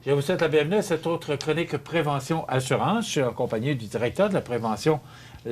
Je vous souhaite la bienvenue à cette autre chronique Prévention Assurance. Je suis accompagné du directeur de la prévention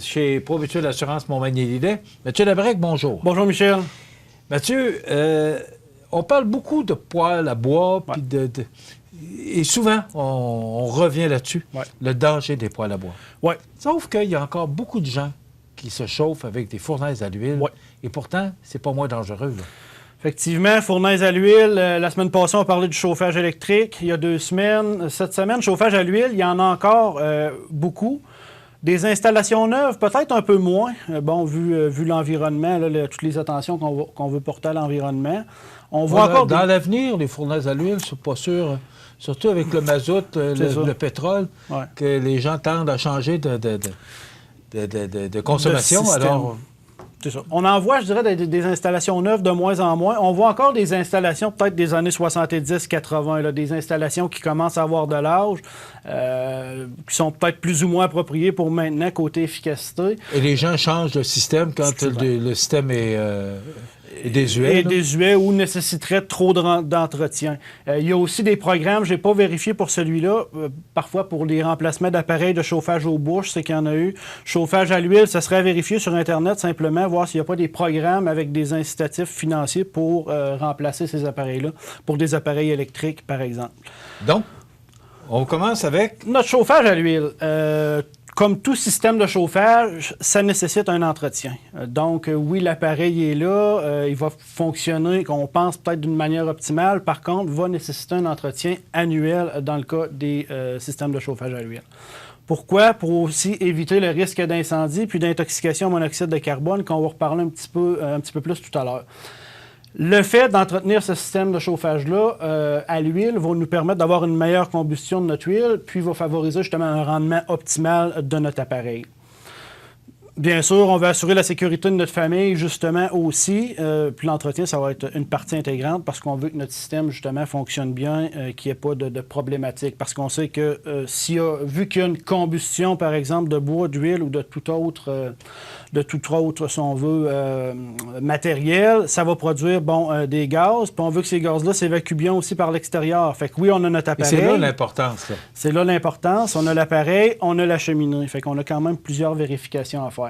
chez ProMutuelle Assurance Montmagny-Lillet. Mathieu Labrec, bonjour. Bonjour, Michel. Mathieu, on parle beaucoup de poêle à bois, puis et souvent, on revient là-dessus, le danger des poêles à bois. Ouais. Sauf qu'il y a encore beaucoup de gens qui se chauffent avec des fournaises à l'huile, et pourtant, c'est pas moins dangereux, là. Effectivement, fournaise à l'huile. La semaine passée, on parlait du chauffage électrique. Il y a 2 semaines. Cette semaine, chauffage à l'huile, il y en a encore beaucoup. Des installations neuves, peut-être un peu moins. Vu l'environnement, toutes les attentions qu'on veut porter à l'environnement. On voit encore dans l'avenir, les fournaises à l'huile, je suis pas sûr. Surtout avec le mazout, le pétrole, que les gens tendent à changer de consommation. Alors, c'est ça. On en voit, je dirais, des installations neuves de moins en moins. On voit encore des installations peut-être des années 70-80, des installations qui commencent à avoir de l'âge, qui sont peut-être plus ou moins appropriées pour maintenant côté efficacité. Et les gens changent le système quand le système est désuet. Et désuet ou nécessiterait trop d'entretien. Il y a aussi des programmes, je n'ai pas vérifié pour celui-là, parfois pour les remplacements d'appareils de chauffage aux bouches, c'est qu'il y en a eu. Chauffage à l'huile, ça serait à vérifier sur Internet, simplement, voir s'il n'y a pas des programmes avec des incitatifs financiers pour remplacer ces appareils-là, pour des appareils électriques, par exemple. Donc, on commence avec... Notre chauffage à l'huile. Comme tout système de chauffage, ça nécessite un entretien. Donc, oui, l'appareil est là, il va fonctionner, qu'on pense peut-être d'une manière optimale. Par contre, va nécessiter un entretien annuel dans le cas des systèmes de chauffage à l'huile. Pourquoi? Pour aussi éviter le risque d'incendie puis d'intoxication au monoxyde de carbone, qu'on va reparler un petit peu plus tout à l'heure. Le fait d'entretenir ce système de chauffage-là à l'huile va nous permettre d'avoir une meilleure combustion de notre huile, puis va favoriser justement un rendement optimal de notre appareil. Bien sûr, on va assurer la sécurité de notre famille, justement, aussi. Puis l'entretien, ça va être une partie intégrante parce qu'on veut que notre système, justement, fonctionne bien, qu'il n'y ait pas de problématique. Parce qu'on sait que vu qu'il y a une combustion, par exemple, de bois, d'huile ou de tout autre, si on veut, matériel, ça va produire, des gaz. Puis on veut que ces gaz-là s'évacuent bien aussi par l'extérieur. Fait que oui, on a notre appareil. Et c'est là l'importance, là. C'est là l'importance. On a l'appareil, on a la cheminée. Fait qu'on a quand même plusieurs vérifications à faire.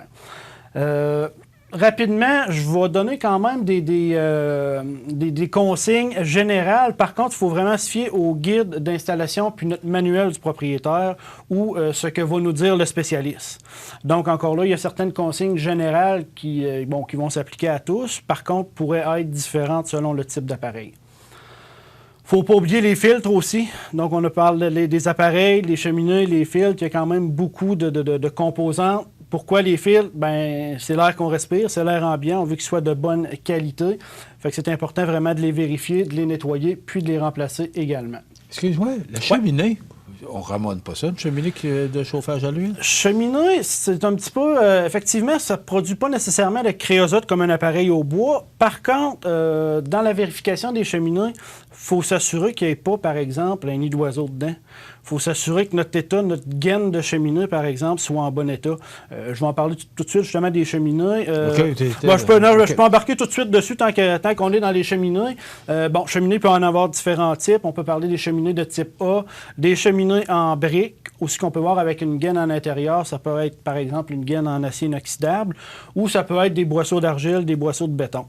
Rapidement, je vais donner quand même des consignes générales. Par contre, il faut vraiment se fier au guide d'installation puis notre manuel du propriétaire ou ce que va nous dire le spécialiste. Donc, encore là, il y a certaines consignes générales qui vont s'appliquer à tous. Par contre, pourraient être différentes selon le type d'appareil. Il ne faut pas oublier les filtres aussi. Donc, on a parlé des appareils, les cheminées, les filtres. Il y a quand même beaucoup de composantes. Pourquoi les filtres? C'est l'air qu'on respire, c'est l'air ambiant. On veut qu'ils soient de bonne qualité. Fait que c'est important vraiment de les vérifier, de les nettoyer, puis de les remplacer également. Excuse-moi, la cheminée, on ne ramène pas ça, une cheminée de chauffage à l'huile? Cheminée, c'est un petit peu... effectivement, ça ne produit pas nécessairement de créosote comme un appareil au bois. Par contre, dans la vérification des cheminées, il faut s'assurer qu'il n'y ait pas, par exemple, un nid d'oiseau dedans. Il faut s'assurer que notre gaine de cheminée, par exemple, soit en bon état. Je vais en parler tout de suite, justement, des cheminées. Je peux embarquer tout de suite dessus tant qu'on est dans les cheminées. Cheminée peut en avoir différents types. On peut parler des cheminées de type A, des cheminées en briques, aussi qu'on peut voir avec une gaine en intérieur. Ça peut être, par exemple, une gaine en acier inoxydable, ou ça peut être des boisseaux d'argile, des boisseaux de béton.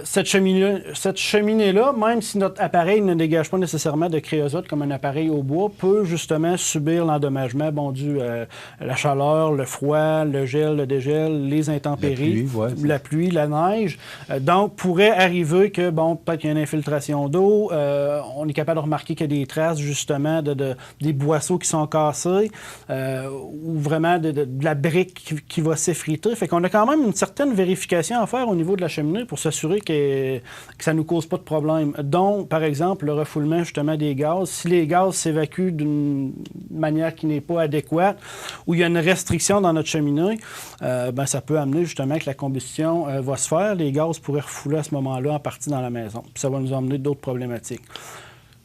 Cette cheminée-là, même si notre appareil ne dégage pas nécessairement de créosote comme un appareil au bois, peut justement subir l'endommagement dû à la chaleur, le froid, le gel, le dégel, les intempéries, la pluie, la neige. Donc, pourrait arriver que, peut-être qu'il y a une infiltration d'eau, on est capable de remarquer qu'il y a des traces, justement, des boisseaux qui sont cassés, ou vraiment de la brique qui va s'effriter. Fait qu'on a quand même une certaine vérification à faire au niveau de la cheminée pour s'assurer que ça ne nous cause pas de problème. Donc, par exemple, le refoulement justement des gaz. Si les gaz s'évacuent d'une manière qui n'est pas adéquate ou il y a une restriction dans notre cheminée, ça peut amener justement que la combustion va se faire. Les gaz pourraient refouler à ce moment-là en partie dans la maison. Puis ça va nous emmener d'autres problématiques.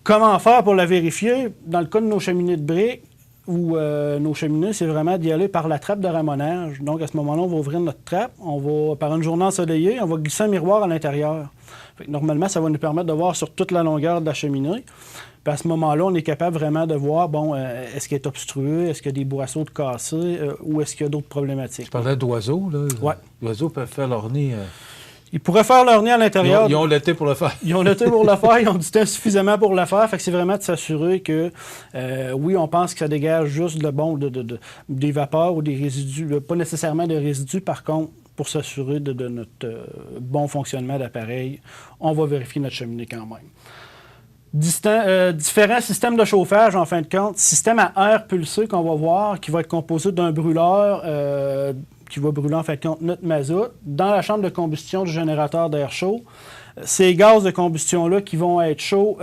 Comment faire pour la vérifier? Dans le cas de nos cheminées de briques, ou nos cheminées, c'est vraiment d'y aller par la trappe de ramonage. Donc, à ce moment-là, on va ouvrir notre trappe, on va, par une journée ensoleillée, on va glisser un miroir à l'intérieur. Normalement, ça va nous permettre de voir sur toute la longueur de la cheminée. Puis à ce moment-là, on est capable vraiment de voir, bon, est-ce qu'il est obstrué, est-ce qu'il y a des boisseaux de cassés, ou est-ce qu'il y a d'autres problématiques. Tu parlais d'oiseaux, là. Oui. Les oiseaux peuvent faire leur nid... Ils pourraient faire leur nid à l'intérieur. Ils ont l'été pour le faire. Ils ont l'été pour le faire, ils ont du temps suffisamment pour le faire. Fait que c'est vraiment de s'assurer que, oui, on pense que ça dégage juste des vapeurs ou des résidus, pas nécessairement des résidus, par contre, pour s'assurer de notre bon fonctionnement d'appareil, on va vérifier notre cheminée quand même. Différents systèmes de chauffage, en fin de compte. Système à air pulsé qu'on va voir, qui va être composé d'un brûleur qui va brûler en fait notre mazout dans la chambre de combustion du générateur d'air chaud. Ces gaz de combustion-là qui vont être chauds,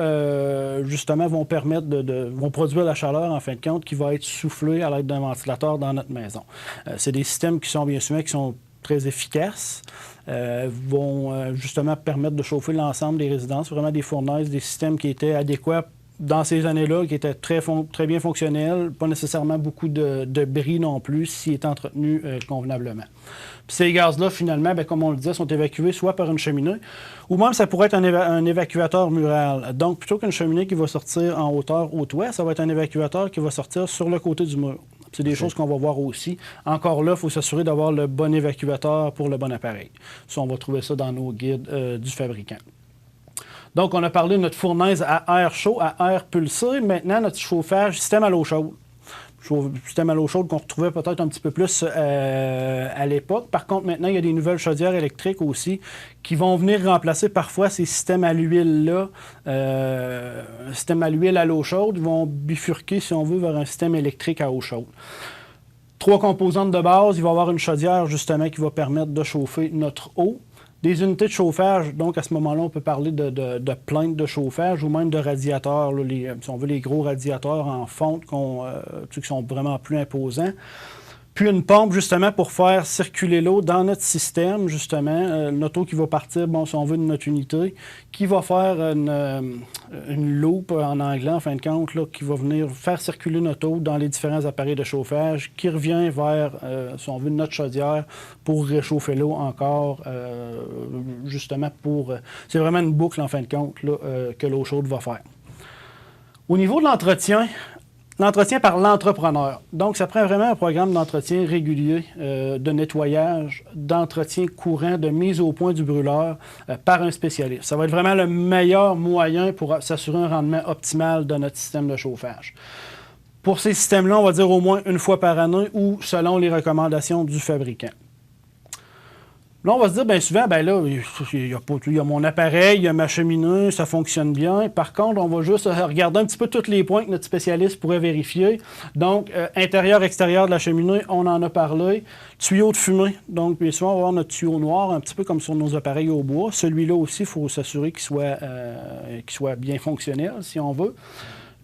justement, vont permettre vont produire la chaleur, en fin de compte, qui va être soufflée à l'aide d'un ventilateur dans notre maison. C'est des systèmes qui sont bien souvent qui sont très efficaces, vont justement permettre de chauffer l'ensemble des résidences, vraiment des fournaises, des systèmes qui étaient adéquats dans ces années-là, qui étaient très bien fonctionnels, pas nécessairement beaucoup de bris non plus, s'ils étaient entretenus convenablement. Puis ces gaz-là, finalement, bien, comme on le disait, sont évacués soit par une cheminée, ou même ça pourrait être un évacuateur mural. Donc, plutôt qu'une cheminée qui va sortir en hauteur au toit, ça va être un évacuateur qui va sortir sur le côté du mur. C'est des choses qu'on va voir aussi. Encore là, il faut s'assurer d'avoir le bon évacuateur pour le bon appareil. Ça, on va trouver ça dans nos guides du fabricant. Donc, on a parlé de notre fournaise à air chaud, à air pulsé. Maintenant, notre chauffage, système à l'eau chaude. Système à l'eau chaude qu'on retrouvait peut-être un petit peu plus à l'époque. Par contre, maintenant, il y a des nouvelles chaudières électriques aussi qui vont venir remplacer parfois ces systèmes à l'huile-là. Système à l'huile à l'eau chaude, ils vont bifurquer, si on veut, vers un système électrique à eau chaude. 3 composantes de base. Il va y avoir une chaudière, justement, qui va permettre de chauffer notre eau. Des unités de chauffage, donc à ce moment-là, on peut parler de plaintes de chauffage ou même de radiateurs, là, si on veut les gros radiateurs en fonte qui sont vraiment plus imposants. Puis une pompe, justement, pour faire circuler l'eau dans notre système, justement. Notre eau qui va partir, bon, si on veut, de notre unité, qui va faire une loupe, en anglais, en fin de compte, là, qui va venir faire circuler notre eau dans les différents appareils de chauffage, qui revient vers, si on veut, notre chaudière pour réchauffer l'eau encore, justement pour... c'est vraiment une boucle, en fin de compte, là, que l'eau chaude va faire. Au niveau de l'entretien par l'entrepreneur. Donc, ça prend vraiment un programme d'entretien régulier, de nettoyage, d'entretien courant, de mise au point du brûleur par un spécialiste. Ça va être vraiment le meilleur moyen pour s'assurer un rendement optimal de notre système de chauffage. Pour ces systèmes-là, on va dire au moins une fois par année ou selon les recommandations du fabricant. Là, on va se dire, bien souvent, bien là, il y a mon appareil, il y a ma cheminée, ça fonctionne bien. Par contre, on va juste regarder un petit peu tous les points que notre spécialiste pourrait vérifier. Donc, intérieur, extérieur de la cheminée, on en a parlé. Tuyau de fumée. Donc, bien souvent, on va avoir notre tuyau noir, un petit peu comme sur nos appareils au bois. Celui-là aussi, il faut s'assurer qu'il soit bien fonctionnel, si on veut.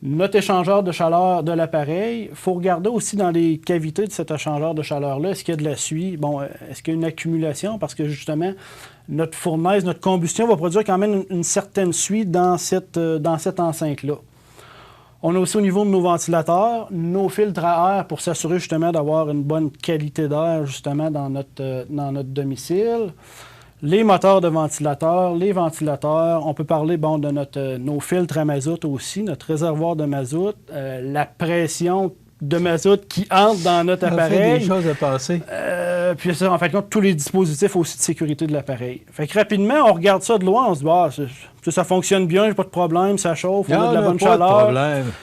Notre échangeur de chaleur de l'appareil, il faut regarder aussi dans les cavités de cet échangeur de chaleur-là, est-ce qu'il y a de la suie? Bon, est-ce qu'il y a une accumulation? Parce que justement, notre fournaise, notre combustion va produire quand même une certaine suie dans cette enceinte-là. On a aussi au niveau de nos ventilateurs, nos filtres à air pour s'assurer justement d'avoir une bonne qualité d'air justement dans notre domicile. Les moteurs de ventilateurs, les ventilateurs, on peut parler de nos filtres à mazout aussi, notre réservoir de mazout, la pression de mazout qui entre dans notre appareil. On fait des choses à passer. Puis ça, en fait, tous les dispositifs aussi de sécurité de l'appareil. Fait que rapidement, on regarde ça de loin, on se dit, ça fonctionne bien, j'ai pas de problème, ça chauffe, on a de la bonne chaleur.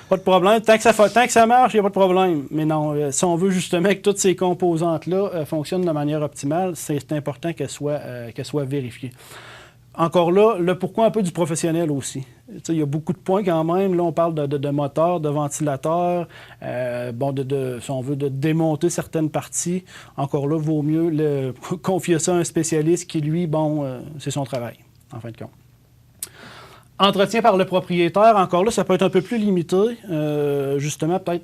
Pas de problème. Tant que ça marche, il n'y a pas de problème. Mais non, si on veut justement que toutes ces composantes-là fonctionnent de manière optimale, c'est important qu'elles soient vérifiées. Encore là, le pourquoi un peu du professionnel aussi. Il y a beaucoup de points quand même. Là, on parle de moteurs, de ventilateurs, si on veut, de démonter certaines parties. Encore là, il vaut mieux confier ça à un spécialiste qui, lui, c'est son travail, en fin de compte. Entretien par le propriétaire, encore là, ça peut être un peu plus limité. Justement, peut-être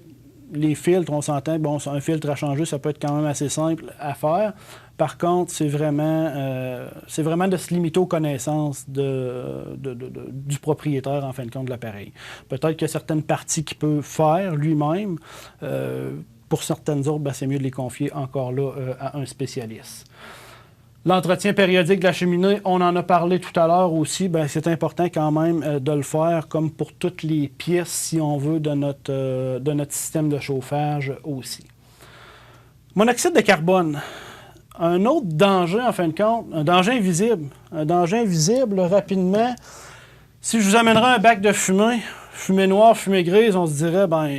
les filtres, on s'entend, un filtre à changer, ça peut être quand même assez simple à faire. Par contre, c'est vraiment de se limiter aux connaissances du propriétaire, en fin de compte, de l'appareil. Peut-être qu'il y a certaines parties qu'il peut faire lui-même. Pour certaines autres, c'est mieux de les confier encore là à un spécialiste. L'entretien périodique de la cheminée, on en a parlé tout à l'heure aussi. Bien, c'est important quand même de le faire, comme pour toutes les pièces, si on veut, de notre système de chauffage aussi. Monoxyde de carbone. Un autre danger, en fin de compte, un danger invisible. Un danger invisible, rapidement. Si je vous amènerais un bac de fumée noire, fumée grise, on se dirait, ben,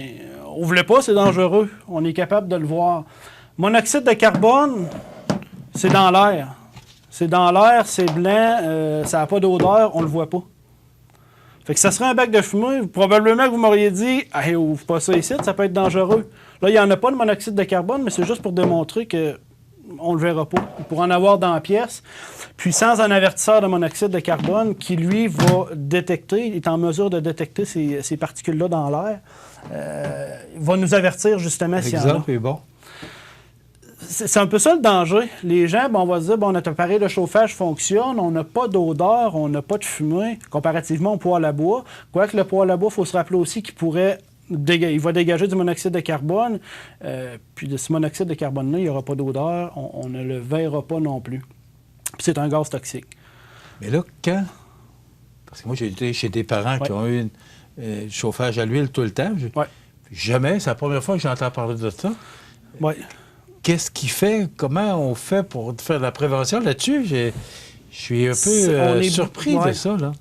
on ne voulait pas, c'est dangereux. On est capable de le voir. Monoxyde de carbone, c'est dans l'air. C'est dans l'air, c'est blanc, ça n'a pas d'odeur, on ne le voit pas. Fait que ça serait un bac de fumée, probablement que vous m'auriez dit « Hey, ouvre pas ça ici, ça peut être dangereux ». Là, il n'y en a pas de monoxyde de carbone, mais c'est juste pour démontrer qu'on ne le verra pas. Pour en avoir dans la pièce. Puis sans un avertisseur de monoxyde de carbone qui, lui, va détecter, il est en mesure de détecter ces particules-là dans l'air, va nous avertir justement s'il y en a. L'exemple est bon. C'est un peu ça le danger. Les gens, on va se dire, notre appareil de chauffage fonctionne, on n'a pas d'odeur, on n'a pas de fumée, comparativement au poêle à bois. Quoique le poêle à bois, il faut se rappeler aussi qu'il il va dégager du monoxyde de carbone. Puis de ce monoxyde de carbone-là, il n'y aura pas d'odeur, on ne le verra pas non plus. Puis c'est un gaz toxique. Mais là, quand... Parce que moi, j'ai été chez des parents qui ont eu du chauffage à l'huile tout le temps. Jamais, c'est la première fois que j'entends parler de ça. Oui. Qu'est-ce qu'il fait? Comment on fait pour faire de la prévention là-dessus? Je suis un peu surpris de ça, là.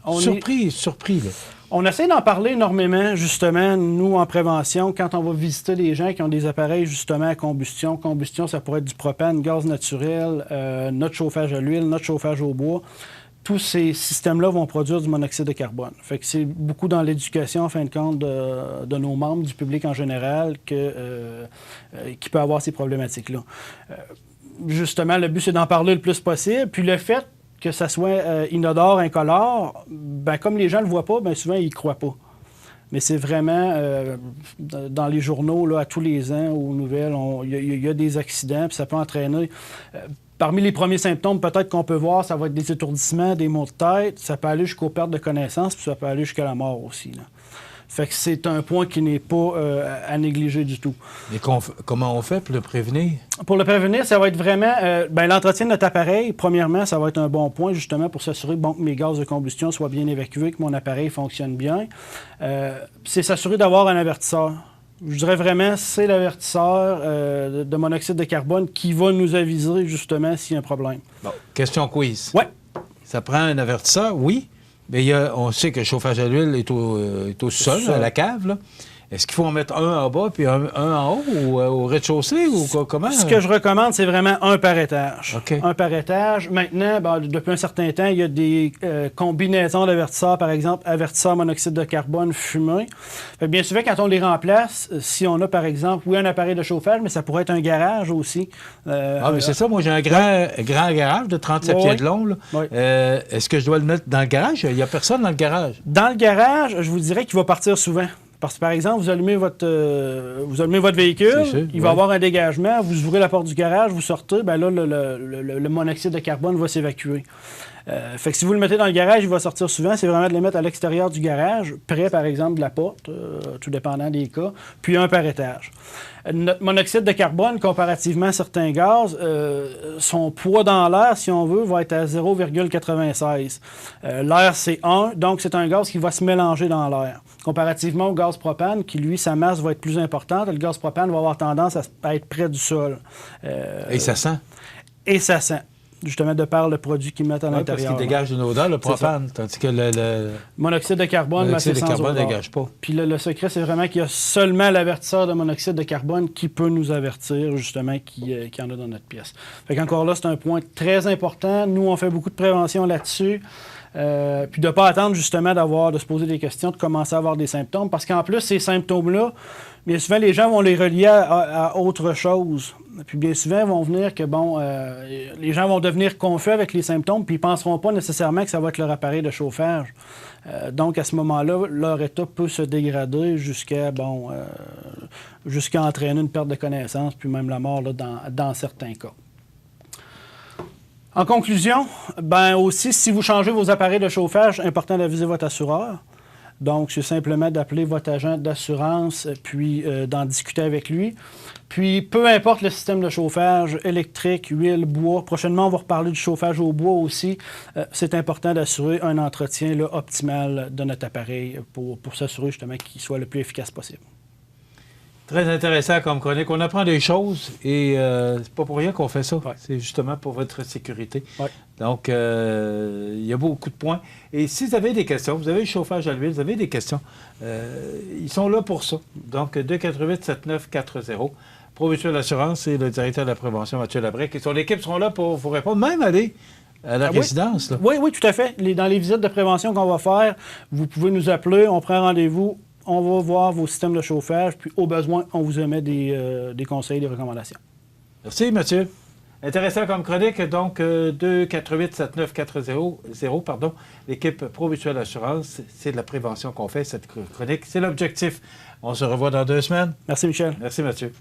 Surpris, là. On essaie d'en parler énormément, justement, nous, en prévention, quand on va visiter les gens qui ont des appareils, justement, à combustion. Combustion, ça pourrait être du propane, gaz naturel, notre chauffage à l'huile, notre chauffage au bois. Tous ces systèmes-là vont produire du monoxyde de carbone. Fait que c'est beaucoup dans l'éducation, en fin de compte, de nos membres, du public en général, qui peut avoir ces problématiques-là. Justement, le but, c'est d'en parler le plus possible. Puis le fait que ça soit inodore, incolore, ben, comme les gens ne le voient pas, ben, souvent, ils ne croient pas. Mais c'est vraiment, dans les journaux, là, à tous les ans, aux nouvelles, il y a des accidents, puis ça peut entraîner... Parmi les premiers symptômes, peut-être qu'on peut voir, ça va être des étourdissements, des maux de tête, ça peut aller jusqu'aux pertes de connaissance, puis ça peut aller jusqu'à la mort aussi, là. Fait que c'est un point qui n'est pas à négliger du tout. Et comment on fait pour le prévenir? Pour le prévenir, ça va être vraiment... l'entretien de notre appareil, premièrement, ça va être un bon point, justement, pour s'assurer que mes gaz de combustion soient bien évacués, que mon appareil fonctionne bien. C'est s'assurer d'avoir un avertisseur. Je dirais vraiment, c'est l'avertisseur de monoxyde de carbone qui va nous aviser, justement, s'il y a un problème. Bon, question quiz. Oui. Ça prend un avertisseur, oui. Mais on sait que le chauffage à l'huile est au sol, à la cave, là. Est-ce qu'il faut en mettre un en bas puis un en haut ou au rez-de-chaussée ou comment? Ce que je recommande, c'est vraiment un par étage. Okay. Un par étage. Maintenant, depuis un certain temps, il y a des combinaisons d'avertisseurs, par exemple, avertisseur monoxyde de carbone fumé. Bien souvent, quand on les remplace, si on a, par exemple, un appareil de chauffage, mais ça pourrait être un garage aussi. mais c'est ça. Moi, j'ai un grand garage de 37 pieds de long. Là. Oui. Est-ce que je dois le mettre dans le garage? Il n'y a personne dans le garage. Dans le garage, je vous dirais qu'il va partir souvent. Parce que, par exemple, vous allumez votre véhicule, il va y avoir un dégagement, vous ouvrez la porte du garage, vous sortez, bien là, le monoxyde de carbone va s'évacuer. Fait que si vous le mettez dans le garage, il va sortir souvent. C'est vraiment de le mettre à l'extérieur du garage, près, par exemple, de la porte, tout dépendant des cas, puis un par étage. Notre monoxyde de carbone, comparativement à certains gaz, son poids dans l'air, si on veut, va être à 0,96. L'air, c'est 1, donc c'est un gaz qui va se mélanger dans l'air. Comparativement au gaz propane, qui, lui, sa masse va être plus importante. Le gaz propane va avoir tendance à être près du sol. Et ça sent? Et ça sent. Justement, de par le produit qu'ils mettent à l'intérieur. Parce qu'il dégage une odeur, le propane, tandis que le monoxyde de carbone, monoxyde de carbone ne dégage pas. Puis le secret, c'est vraiment qu'il y a seulement l'avertisseur de monoxyde de carbone qui peut nous avertir, justement, qu'il y en a dans notre pièce. Fait qu'encore là, c'est un point très important. Nous, on fait beaucoup de prévention là-dessus. Puis de ne pas attendre, justement, de se poser des questions, de commencer à avoir des symptômes. Parce qu'en plus, ces symptômes-là, bien souvent, les gens vont les relier à autre chose. Puis bien souvent, ils vont venir que, les gens vont devenir confus avec les symptômes, puis ils ne penseront pas nécessairement que ça va être leur appareil de chauffage. Donc, à ce moment-là, leur état peut se dégrader jusqu'à entraîner une perte de connaissance, puis même la mort là, dans certains cas. En conclusion, aussi, si vous changez vos appareils de chauffage, important d'aviser votre assureur. Donc, c'est simplement d'appeler votre agent d'assurance, puis d'en discuter avec lui. Puis, peu importe le système de chauffage, électrique, huile, bois, prochainement, on va reparler du chauffage au bois aussi. C'est important d'assurer un entretien là, optimal de notre appareil pour s'assurer justement qu'il soit le plus efficace possible. Très intéressant comme chronique. On apprend des choses et c'est pas pour rien qu'on fait ça. Ouais. C'est justement pour votre sécurité. Ouais. Donc, il y a beaucoup de points. Et si vous avez des questions, vous avez le chauffage à l'huile, vous avez des questions, ils sont là pour ça. Donc, 248-7940. Promutuelle Assurance et le directeur de la prévention, Mathieu Labrec. Et son équipe seront là pour vous répondre, même aller à la résidence. Là. Oui, tout à fait. Dans les visites de prévention qu'on va faire, vous pouvez nous appeler, on prend rendez-vous, on va voir vos systèmes de chauffage, puis au besoin, on vous émet des conseils, des recommandations. Merci, Mathieu. Intéressant comme chronique, donc 248-7940, pardon, l'équipe Promutuelle Assurance, c'est de la prévention qu'on fait, cette chronique, c'est l'objectif. On se revoit dans 2 semaines. Merci, Michel. Merci, Mathieu.